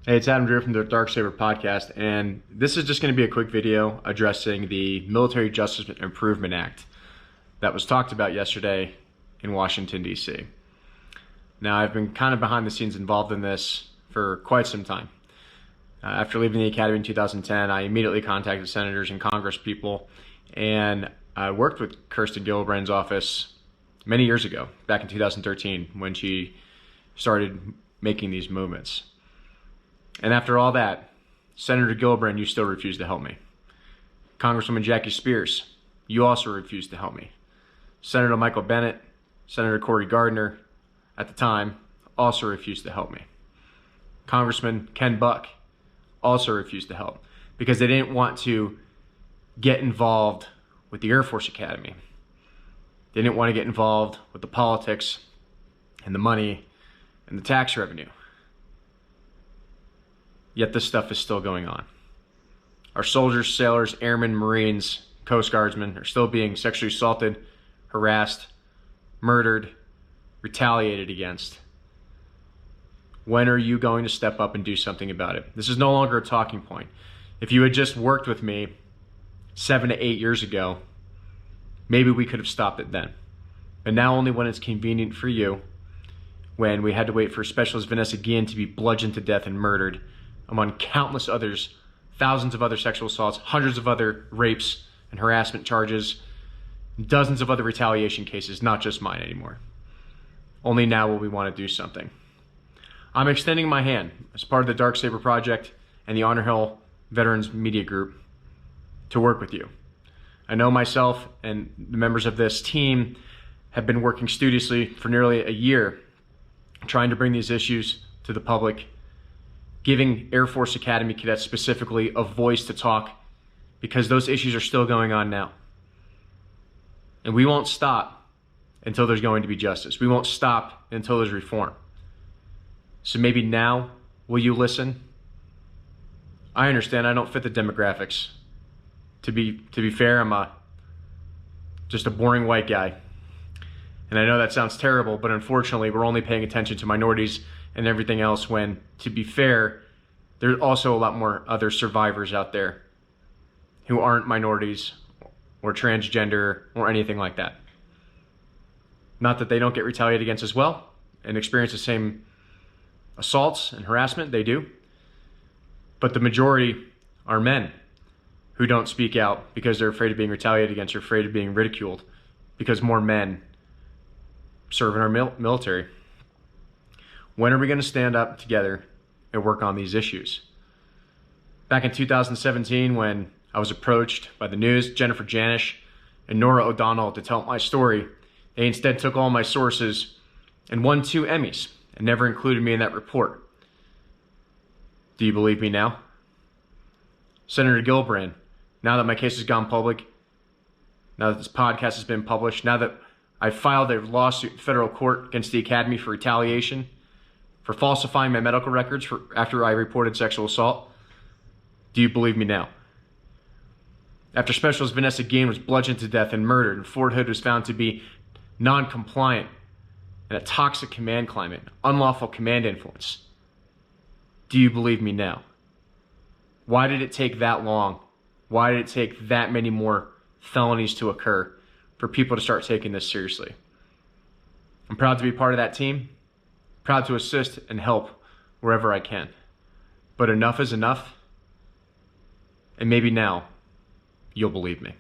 Hey, it's Adam Drew from the Dark Saber podcast, and this is just going to be a quick video addressing the Military Justice Improvement Act that was talked about yesterday in Washington, D.C. Now, I've been kind of behind the scenes involved in this for quite some time. After leaving the Academy in 2010, I immediately contacted senators and congresspeople, and I worked with Kirsten Gillibrand's office many years ago, back in 2013, when she started making these movements. And after all that, Senator Gillibrand, you still refused to help me. Congresswoman Jackie Speier, you also refused to help me. Senator Michael Bennett, Senator Cory Gardner, at the time, also refused to help me. Congressman Ken Buck also refused to help because they didn't want to get involved with the Air Force Academy. They didn't want to get involved with the politics and the money and the tax revenue. Yet this stuff is still going on. Our soldiers, sailors, airmen, Marines, Coast Guardsmen are still being sexually assaulted, harassed, murdered, retaliated against. When are you going to step up and do something about it? This is no longer a talking point. If you had just worked with me 7 to 8 years ago, maybe we could have stopped it then. But now only when it's convenient for you, when we had to wait for Specialist Vanessa Guillen to be bludgeoned to death and murdered, among countless others, thousands of other sexual assaults, hundreds of other rapes and harassment charges, dozens of other retaliation cases, not just mine anymore. Only now will we want to do something. I'm extending my hand as part of the Dark Saber Project and the Honor Hill Veterans Media Group to work with you. I know myself and the members of this team have been working studiously for nearly a year trying to bring these issues to the public, giving Air Force Academy cadets specifically a voice to talk, because those issues are still going on now. And we won't stop until there's going to be justice. We won't stop until there's reform. So maybe now, will you listen? I understand I don't fit the demographics. To be fair, I'm just a boring white guy. And I know that sounds terrible, but unfortunately, we're only paying attention to minorities and everything else when, to be fair, there's also a lot more other survivors out there who aren't minorities or transgender or anything like that. Not that they don't get retaliated against as well and experience the same assaults and harassment, they do. But the majority are men who don't speak out because they're afraid of being retaliated against or afraid of being ridiculed, because more men serve in our military. When are we going to stand up together and work on these issues? Back in 2017, when I was approached by the news, Janish and Norah O'Donnell to tell my story, they instead took all my sources and won 2 Emmys and never included me in that report. Do you believe me now? Senator Gillibrand, now that my case has gone public, now that this podcast has been published, now that I filed a lawsuit in federal court against the Academy for retaliation, for falsifying my medical records after I reported sexual assault, do you believe me now? After Specialist Vanessa Guillen was bludgeoned to death and murdered, and Fort Hood was found to be non-compliant and a toxic command climate, unlawful command influence, do you believe me now? Why did it take that long? Why did it take that many more felonies to occur for people to start taking this seriously? I'm proud to be part of that team. Proud to assist and help wherever I can. But enough is enough, and maybe now you'll believe me.